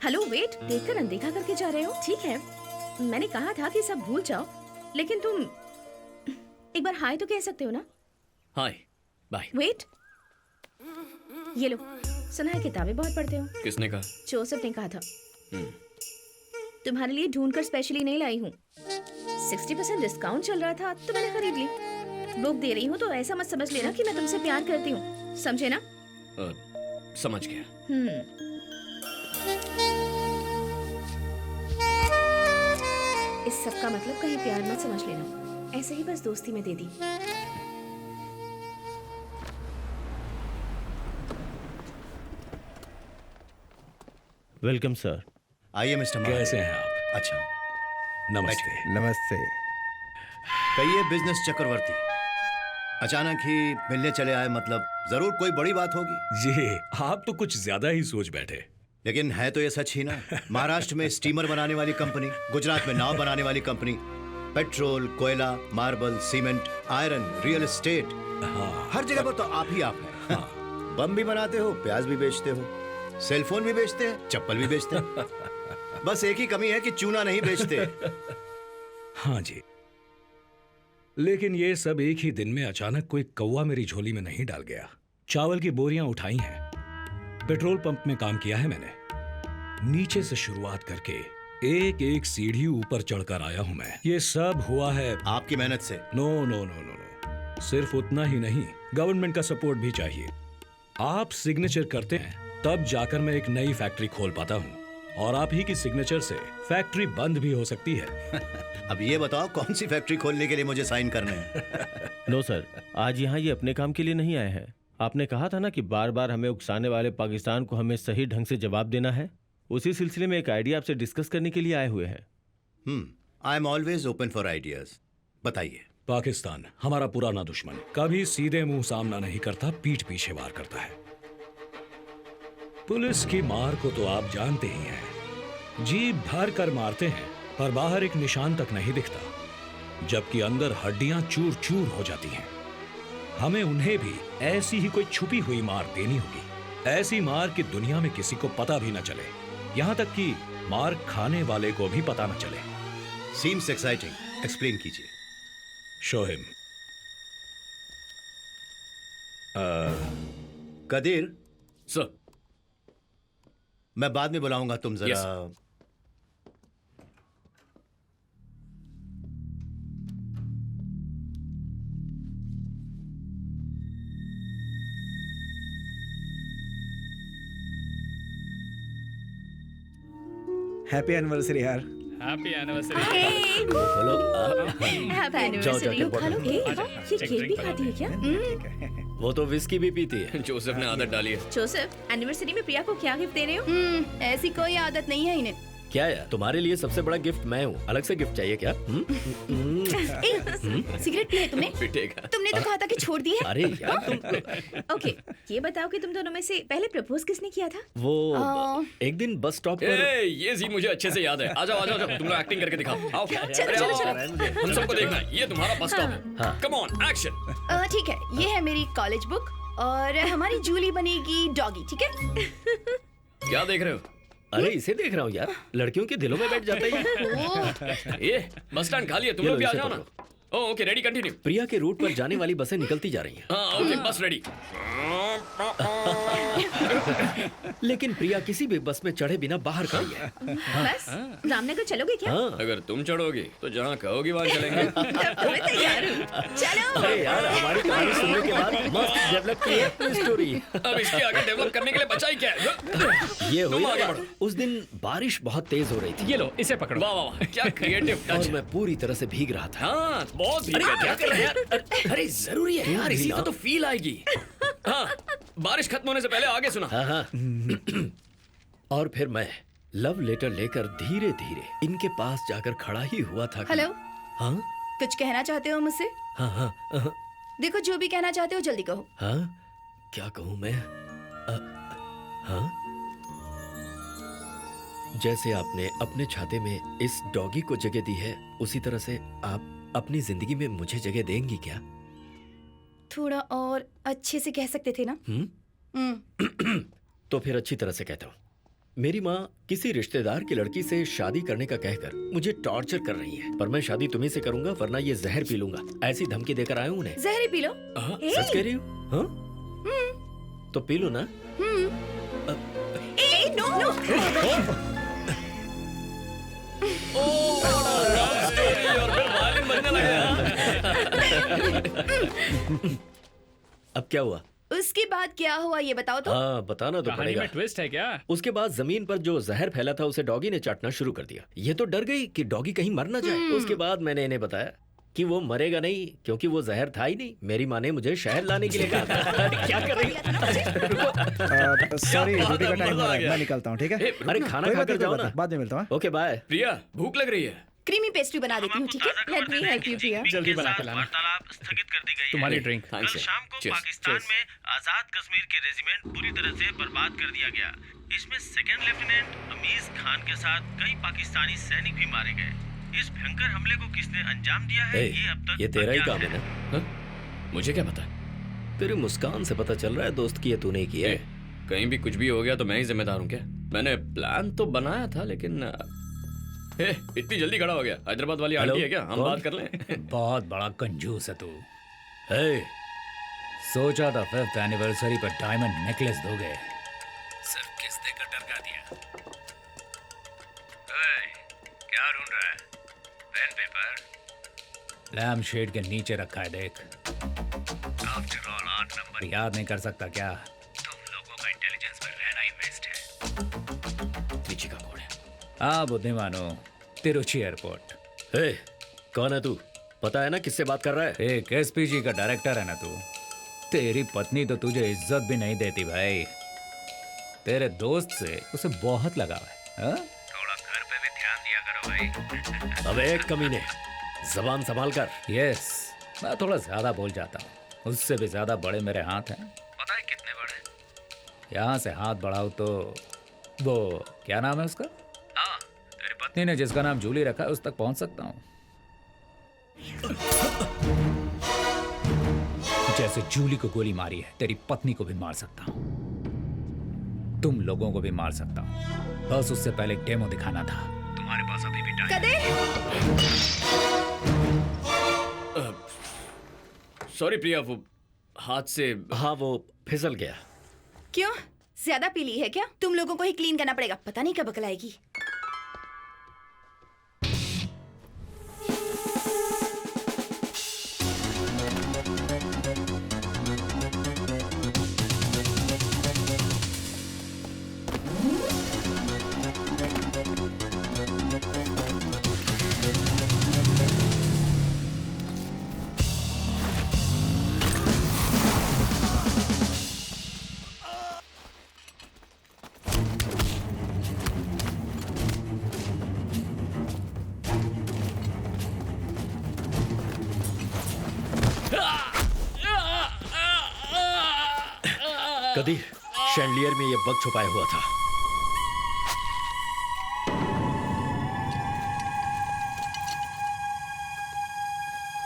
Hello wait, देखकर अनदेखा करके जा रहे हो? ठीक है, मैंने कहा था कि सब भूल जाओ, लेकिन तुम एक बार हाय तो कह सकते हो ना? Hi bye. वेट, ये लो, सुना है किताबें बहुत पढ़ते हो। किसने कहा? जोसेफ ने कहा था। तुम्हारे लिए ढूंढकर स्पेशली नहीं लाई हूँ। 60% डिस्काउंट चल रहा था तो मैंने खरीद ली। बुक दे रही हूँ तो ऐसा मत समझ लेना कि मैं तुमसे प्यार करती हूँ, समझे ना? समझ गया। इस सब का मतलब कहीं प्यार मत समझ लेना, ऐसे ही बस दोस्ती में दे दी। Welcome sir. आइए मिस्टर मार्क। कैसे हैं आप? अच्छा, नमस्ते। नमस्ते। कहिए बिजनेस चक्रवर्ती, अचानक ही मिलने चले आए, मतलब जरूर कोई बड़ी बात होगी। जी, आप तो कुछ ज्यादा ही सोच बैठे। लेकिन है तो ये सच ही ना। महाराष्ट्र में स्टीमर बनाने वाली कंपनी, गुजरात में नाव बनाने वाली कंपनी, पेट्रोल, कोयला, marble, cement, iron, real estate, हाँ, हर जगह पर तो आप ही आप हैं। हाँ। बम भी बनाते हो, प्याज भी बेचते हो, सेलफोन भी बेचते हैं, चप्पल भी बेचते हैं। बस एक ही कमी है कि चूना नहीं बेचते। हाँ जी, लेकिन ये सब एक ही दिन में अचानक कोई कौवा मेरी झोली में नहीं डाल गया। चावल की बोरियां उठाई हैं, पेट्रोल पंप में काम किया है मैंने, नीचे से शुरुआत करके एक एक सीढ़ी ऊपर चढ़कर आया हूं मैं। ये सब हुआ है आपकी मेहनत से। No no no no no, सिर्फ उतना ही नहीं, गवर्नमेंट का सपोर्ट भी चाहिए। आप सिग्नेचर करते हैं तब जाकर मैं एक नई फैक्ट्री खोल पाता हूँ, और आप ही की सिग्नेचर से फैक्ट्री बंद भी हो सकती है। अब ये बताओ कौन सी फैक्ट्री खोलने के लिए मुझे साइन करने हैं? नो सर, आज यहाँ ये अपने काम के लिए नहीं आए हैं। आपने कहा था ना कि बार बार हमें उकसाने वाले पाकिस्तान को हमें सही ढंग से जवाब देना है। उसी सिलसिले में एक आइडिया आपसे डिस्कस करने के लिए आए हुए हैं। I am always open for ideas. बताइए। पाकिस्तान हमारा पुराना दुश्मन, कभी सीधे मुंह सामना नहीं करता, पीठ पीछे वार करता है। पुलिस की मार को तो आप जानते ही हैं, जी भर कर मारते हैं पर बाहर एक निशान तक नहीं दिखता, जबकि अंदर हड्डियां चूर चूर हो जाती हैं। हमें उन्हें भी ऐसी ही कोई छुपी हुई मार देनी होगी, ऐसी मार कि दुनिया में किसी को पता भी न चले, यहां तक कि मार खाने वाले को भी पता न चले। सीम्स एक्साइटिंग, एक्सप्लेन कीजिए। Show him. कदीर, सर। मैं बाद में बुलाऊंगा, तुम जरा। Yes. हैप्पी एनिवर्सरी यार। Happy anniversary. Happy anniversary. खा लो केक। ये केक भी खाती है क्या? वो तो विस्की भी पीती है। जोसेफ ने आदत डाली है। जोसेफ, एनिवर्सरी में प्रिया को क्या गिफ्ट दे रहे हो? ऐसी कोई आदत नहीं है इन्हें। क्या यार, तुम्हारे लिए सबसे बड़ा गिफ्ट मैं हूँ, अलग से गिफ्ट चाहिए क्या? सिगरेट पी है तुमने? पिटेगा। तुमने तो कहा था कि छोड़ दी है। अरे यार तुम। ओके, ये बताओ कि तुम दोनों में से पहले प्रपोज किसने किया था? वो एक दिन बस स्टॉप पर। ये जी मुझे अच्छे से याद है। आ जाओ आ जाओ, तुम लोग एक्टिंग करके दिखाओ। आओ। चलो, अरे चलो, आओ। चलो। हम सबको देखना है, ये तुम्हारा बस स्टॉप है। Come on, action. ठीक है, ये है मेरी कॉलेज बुक और हमारी जूली बनेगी डॉगी, ठीक है? क्या देख रहे हो? अरे इसे देख रहा हूँ यार, लड़कियों के दिलों में बैठ जाता है ये। बस स्टैंड खाली है, तुम लोग भी आ जाओ ना। Okay, ready, continue. प्रिया के रूट पर जाने वाली बसें निकलती जा रही हैं। हाँ ओके, बस रेडी। लेकिन प्रिया किसी भी बस में चढ़े बिना बाहर खड़ी है। बस रामनगर चलोगे क्या? हाँ, अगर तुम चढ़ोगी तो जहाँ कहोगी वहाँ चलेंगे। तो मैं तैयार हूँ, चलो। अरे यार, हमारी कहानी सुनने के बाद मस्त डेवलप की है स्टोरी। अब इसके आगे डेवलप करने के लिए बचा ही क्या है? ये हुई आगे बढ़ो। उस दिन बारिश बहुत तेज हो रही थी। ये लो, इसे पकड़ो। वाह वाह वाह, क्या क्रिएटिव टच। और मैं पूरी तरह से भीग रहा था। हाँ, बहुत भीग गया। क्या कर रहे हैं यार? अरे जरूरी है यार, इसी का तो फील आएगी। हाँ, बारिश खत्म होने से पहले आगे सुना। हाँ हाँ। और फिर मैं लव लेटर लेकर धीरे धीरे इनके पास जाकर खड़ा ही हुआ था। हेलो। हाँ, कुछ कहना चाहते हो मुझसे? हाँ हाँ हाँ। देखो, जो भी कहना चाहते हो जल्दी कहो। हाँ, क्या कहूँ मैं? हाँ, जैसे आपने अपने छाते में इस डॉगी को जगह दी है, उसी तरह से आप अपनी जिंदगी में मुझे जगह देंगी क्या? थोड़ा और अच्छे से कह सकते थे ना? तो फिर अच्छी तरह से कहता हूँ। मेरी माँ किसी रिश्तेदार की लड़की से शादी करने का कहकर मुझे टॉर्चर कर रही है, पर मैं शादी तुम्ही से करूंगा वरना ये जहर पी लूंगा, ऐसी धमकी देकर आया हूँ उन्हें। जहर ही पी लो। हाँ, ए! सच कह रही हूँ? हाँ? तो पी लो ना। ए, नो नो। अब क्या हुआ? उसके बाद क्या हुआ ये बताओ तो। हाँ, बताना तो कहानी पड़ेगा। में ट्विस्ट है क्या? उसके बाद जमीन पर जो जहर फैला था उसे डॉगी ने चाटना शुरू कर दिया। ये तो डर गई कि डॉगी कहीं मर ना जाए। उसके बाद मैंने इन्हें बताया कि वो मरेगा नहीं क्योंकि वो जहर था ही नहीं। मेरी माँ ने मुझे शहर लाने के लिए कहा था। क्या कर रही है? सॉरी, क्या ड्यूटी का बात है, टाइम हो मजा रहा आ है, गया। मैं निकलता हूँ, ठीक है? अरे खाना कोई बात खाकर नहीं, जाओ कोई बात ना। नहीं, बाद में मिलता हूँ। Okay bye. प्रिया, भूख लग रही है। क्रीमी पेस्ट्री बना देती हूँ, ठीक है? लेट मी हेल्प यू प्रिया। जल्दी बना के लाना। वार्तालाप स्थगित कर दी गई तुम्हारी है। ड्रिंक। कल शाम को पाकिस्तान में आजाद कश्मीर के रेजिमेंट पूरी तरह से बर्बाद कर दिया गया। इसमें सेकंड लेफ्टिनेंट अमीज खान के साथ कई पाकिस्तानी सैनिक भी मारे गए। इस भयंकर हमले को किसने अंजाम दिया है ये अब तक ये तेरा ही अज्ञात काम है ना? हाँ? मुझे क्या पता? तेरी मुस्कान से पता चल रहा है दोस्त की ये तूने की है। कहीं भी कुछ भी हो गया तो मैं ही जिम्मेदार हूँ क्या? मैंने प्लान तो बनाया था लेकिन इतनी जल्दी खड़ा हो गया। हैदराबाद वाली आंटी है क्या? हम बात कर लें। बहुत बड़ा कंजूस है तू। हे, सोचा था 5th एनिवर्सरी पर डायमंड नेकलेस दोगे, सिर्फ किस देकर डरका दिया। क्या ढूंढ रहा है? Pen paper? लैम्प शेड के नीचे रखा है, देख। After all 8 number. याद नहीं कर सकता क्या? तुम लोगों का इंटेलिजेंस पर रहना ही वेस्ट है। पीछे का कौन है? हाँ बुद्धिमानो, तिरुचि एयरपोर्ट। हे, कौन है तू? पता है ना किससे बात कर रहा है? एक एसपीजी का डायरेक्टर है ना तू। तेरी पत्नी तो तुझे इज्जत भी नहीं देती भाई। तेरे दोस्त से उसे बहुत लगाव है, हाँ? थोड़ा घर पे भी ध्यान दिया करो भाई। अबे एक कमीने, जबान संभाल कर। यस, मैं थोड़ा ज्यादा बोल जाता हूँ। उससे भी ज्यादा बड़े मेरे हाथ हैं। पता है कितने बड़े? यहाँ से हाथ बढ़ाओ तो वो क्या नाम है उसका? हाँ, तेरी पत्नी पत्नी ने जिसका नाम जूली रखा है उस तक पहुंच सकता हूँ। जैसे जूली को गोली मारी है, तेरी पत्नी को भी मार सकता हूँ। तुम लोगों को भी मार सकता हूँ। बस उससे पहले एक डेमो दिखाना था। तुम्हारे पास अभी भी टाइम। कदे सॉरी प्रिया, वो हाथ से। हाँ, वो फिसल गया। क्यों? ज्यादा पी ली है क्या? तुम लोगों को ही क्लीन करना पड़ेगा, पता नहीं कब अकल आएगी। कदीर, शैंडलियर में ये बग छुपाया हुआ था।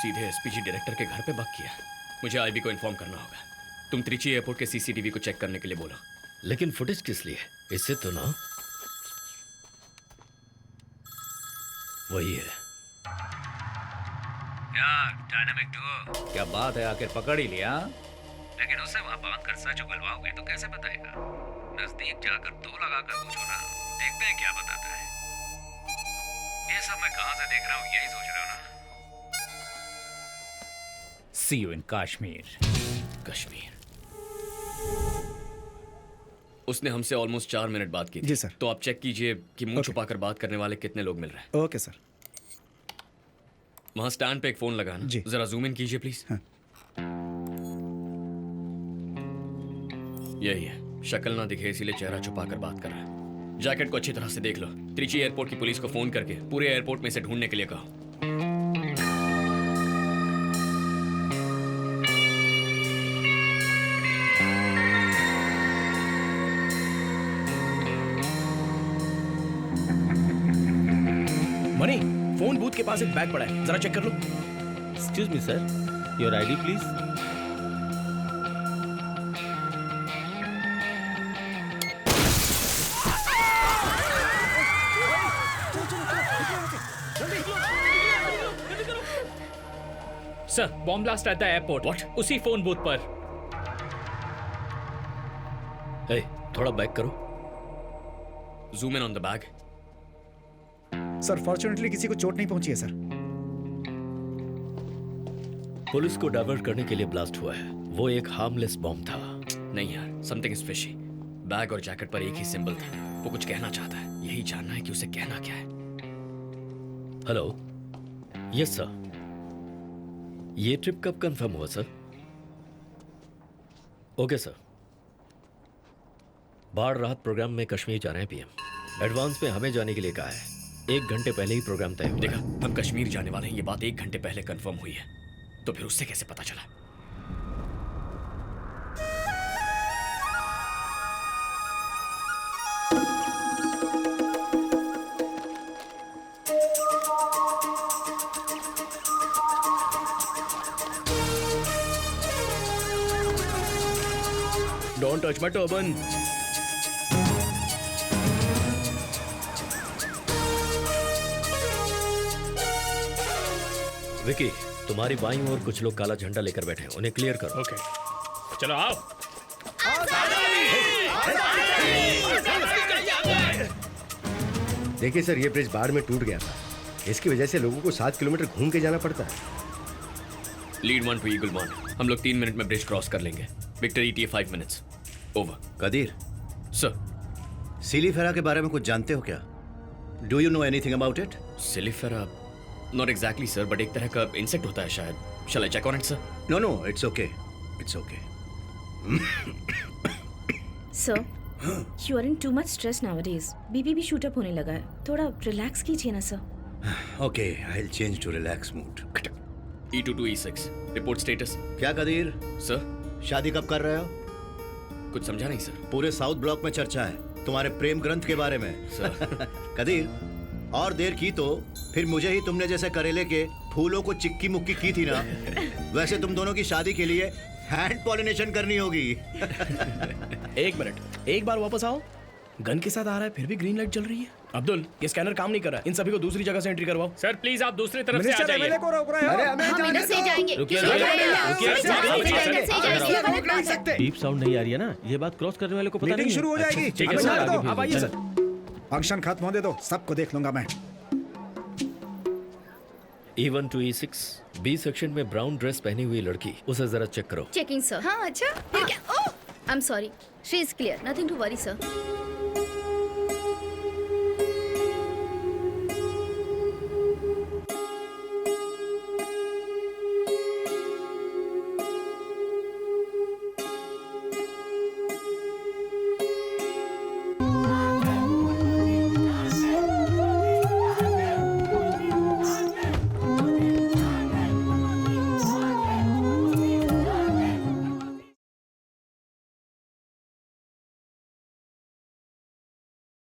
सीधे एसपीजी डायरेक्टर के घर पे बग किया। मुझे आईबी को इन्फॉर्म करना होगा। तुम त्रिची एयरपोर्ट के सीसीटीवी को चेक करने के लिए बोलो। लेकिन फुटेज किस लिए? इससे तो ना वही है। यार, डायनामिक डुओ। क्या बात है, आखिर पकड़ ही लिया। लेकिन उसे वहां बांध कर सच उगलवाओगे तो कैसे बताएगा? नजदीक जाकर दो लगाकर पूछो ना, देखते हैं क्या बताता है। ये सब मैं कहां से देख रहा हूँ, यही सोच रहे हो ना? सी यू इन कश्मीर। कश्मीर। उसने हमसे ऑलमोस्ट 4 मिनट बात की थी। जी, सर। तो आप चेक कीजिए कि मुंह छुपाकर बात करने वाले कितने लोग मिल रहे हैं। Okay sir. वहां स्टैंड पे एक फोन लगाना। जी। जरा जूम इन कीजिए प्लीज। हाँ। यही है, शक्ल ना दिखे इसीलिए चेहरा छुपाकर बात कर रहा है। जैकेट को अच्छी तरह से देख लो। त्रिची एयरपोर्ट की पुलिस को फोन करके पूरे एयरपोर्ट में इसे ढूंढने के लिए कहो। मनी, फोन बूथ के पास एक बैग पड़ा है, जरा चेक कर लो। Excuse me sir, your ID please. Sir bomb blast at the airport. What? उसी फोन बूथ पर। ए, थोड़ा बैक करो। Zoom in on the bag. Sir fortunately किसी को चोट नहीं पहुंची है सर। पुलिस को डाइवर्ट करने के लिए ब्लास्ट हुआ है। वो एक हार्मलेस बॉम्ब था। नहीं यार, समथिंग इज फिशी। बैग और जैकेट पर एक ही सिंबल था। वो कुछ कहना चाहता है, यही जानना है कि उसे कहना क्या है। Hello, yes sir. ये ट्रिप कब कंफर्म हुआ सर? Okay sir. बाढ़ राहत प्रोग्राम में कश्मीर जा रहे हैं पीएम। एडवांस में हमें जाने के लिए कहा है। 1 घंटे पहले ही प्रोग्राम तय हुआ। देखा, हम कश्मीर जाने वाले हैं, ये बात 1 घंटे पहले कंफर्म हुई है। तो फिर उससे कैसे पता चला? Don't touch my turban. Vicky, तुम्हारी बाईं ओर कुछ लोग काला झंडा लेकर बैठे हैं, उन्हें क्लियर करो। ओके, चलो आओ। देखिए सर, ये ब्रिज बाढ़ में टूट गया था। इसकी वजह से लोगों को 7 किलोमीटर घूम के जाना पड़ता है। Lead 1 to eagle 1। हम लोग 3 मिनट में ब्रिज क्रॉस कर लेंगे। Victor ETA 5 minutes. Over. Kadir, sir. सिलीफेरा के बारे में कुछ जानते हो क्या? Do you know anything about it? सिलिफेरा? नॉट एग्जैक्टली सर, बट एक तरह का इंसेक्ट होता है शायद। Shall I check on it sir? No no, it's okay, it's okay. Sir, you are in too much stress nowadays. BP भी shoot up होने लगा है। थोड़ा रिलैक्स कीजिए ना sir. Okay, I will change to relax mood. E22 E6 report status. क्या Qadir, sir? शादी कब कर रहे हो? कुछ समझा नहीं सर। पूरे साउथ ब्लॉक में चर्चा है तुम्हारे प्रेम ग्रंथ के बारे में। सर। कदीर, और देर की तो फिर मुझे ही तुमने जैसे करेले के फूलों को चिक्की मुक्की की थी ना, वैसे तुम दोनों की शादी के लिए हैंड पॉलिनेशन करनी होगी। 1 मिनट, एक बार वापस आओ। गन के साथ आ रहा है, फिर भी ग्रीन लाइट जल रही है। अब्दुल, ये स्कैनर काम नहीं कर रहा है। इन सभी को दूसरी जगह से एंट्री करवाओ। सर प्लीज आप दूसरी तरफ से आ जाइए। MLA को रोक रहे हो? हम इधर से जाएंगे। डीप साउंड नहीं आ रही है ना, ये बात क्रॉस करने वाले को पता मीटिंग नहीं है। शुरू हो जाएगी। ठीक है अब सर, आने दो, आगे अब आइए भेजिए। सर। फंक्शन खत्म होने दो, सबको देख लूंगा मैं। E1 to E6 B section में ब्राउन ड्रेस पहनी हुई लड़की, उसे जरा चेक करो। Checking sir. हाँ अच्छा, फिर क्या? Oh, I am sorry, she is clear, nothing to worry sir.